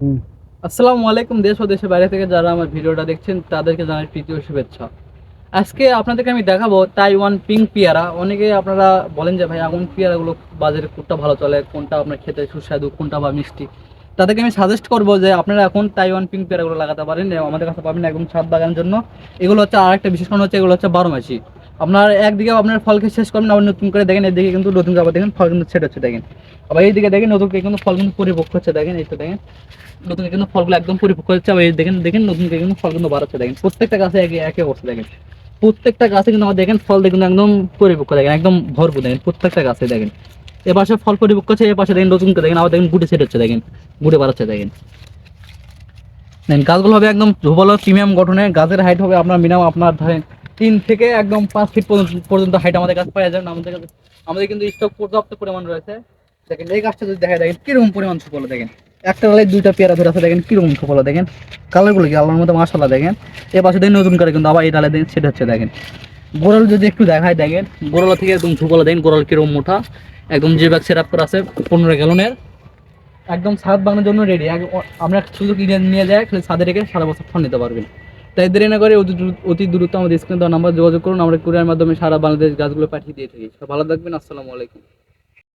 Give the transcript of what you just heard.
হুম। আসসালামু আলাইকুম দেশ ও দেশের বাইরে থেকে যারা আমার ভিডিওটা দেখছেন তাদেরকে জানাই প্রীতি ও শুভেচ্ছা। আজকে আপনাদেরকে আমি দেখাবো তাইওয়ান পিঙ্ক পেয়ারা। অনেকে আপনারা বলেন যে ভাই এমন পেয়ারাগুলো বাজারে কোনটা ভালো চলে, কোনটা আপনার খেতে সুস্বাদু, কোনটা বা মিষ্টি। তাদেরকে আমি সাজেস্ট করবো যে আপনারা এখন তাইওয়ান পিঙ্ক পেয়ারাগুলো লাগাতে পারেন। আমাদের কাছে পাবেন একদম ছাদ বাগানের জন্য। এগুলো হচ্ছে আরেকটা বিশেষ কারণ হচ্ছে এগুলো হচ্ছে 12 মাসি। আপনার একদিকে আপনার ফলকে শেষ করবেন, আবার নতুন করে দেখেন এদিকে কিন্তু নতুন আবার দেখেন ফল কিন্তু ছেট হচ্ছে দেখেন। আবার এইদিকে দেখেন নতুন কিন্তু ফল কিন্তু পরিপক্ক হচ্ছে দেখেন, এই তো দেখেন নতুন কিন্তু ফলগুলো একদম পরিপক্ক হচ্ছে। আবার এই দেখেন দেখেন নতুন কিন্তু ফল কিন্তু বাড়াচ্ছে দেখেন, প্রত্যেকটা গাছে একে একে অবস্থা দেখেন। প্রত্যেকটা গাছে কিন্তু আমার দেখেন ফল দেখুন একদম পরিপক্ক দেখেন, একদম ভরপুর দেখেন প্রত্যেকটা গাছে দেখেন। এ পাশে ফল পরিপক্ক হচ্ছে, এ পাশে দেখেন নতুন করে দেখেন আবার দেখেন গুটে সেট হচ্ছে দেখেন, গুটে বাড়াচ্ছে দেখেন। দেখেন গাছগুলো হবে একদম ঝোপালো প্রিমিয়াম গঠনে। গাছের হাইট হবে আপনার মিনিমাম আপনার ধরেন 3 থেকে একদম 5 ফিট পর্যন্ত হাইট আমাদের কাছে পাওয়া যাবে। আমাদের কাছে আমাদের কিন্তু স্টক পর্যাপ্ত পরিমাণ রয়েছে। দেখেন এই গাছটা যদি দেখা দেখেন কিরকম পরিমাণ সুফল দেখেন, একটা ডালে দুইটা পেয়ারা ধরে আছে দেখেন কিরকম সুফল দেখেন। কালারগুলো কি আল্লাহর মতো মাশাআল্লাহ দেখেন। এ পাশে দেখেন নতুন করে কিন্তু আবার এই ডালে দেখেন সেটা হচ্ছে দেখেন। গোড়াল যদি একটু দেখায় দেখেন, গোড়ালা থেকে একদম সুফল দেখেন, গোড়াল কিরকম মোটা, একদম যে ব্যাগ সেট আপ করা আছে 15 গ্যালনের, একদম ছাদ বাগানোর জন্য রেডি। আমরা শুধু কিনে নিয়ে যায় খালি ছাদে রেখে সারা বছর ফল নিতে পারবেন। তাই দেরি না করে অতি দ্রুত আমাদের স্ক্রিনে দেওয়া নাম্বার যোগাযোগ করুন। আমরা কুরিয়ার মাধ্যমে সারা বাংলাদেশ গাছগুলো পাঠিয়ে দিয়ে থাকি। ভালো থাকবেন। আসসালামু আলাইকুম।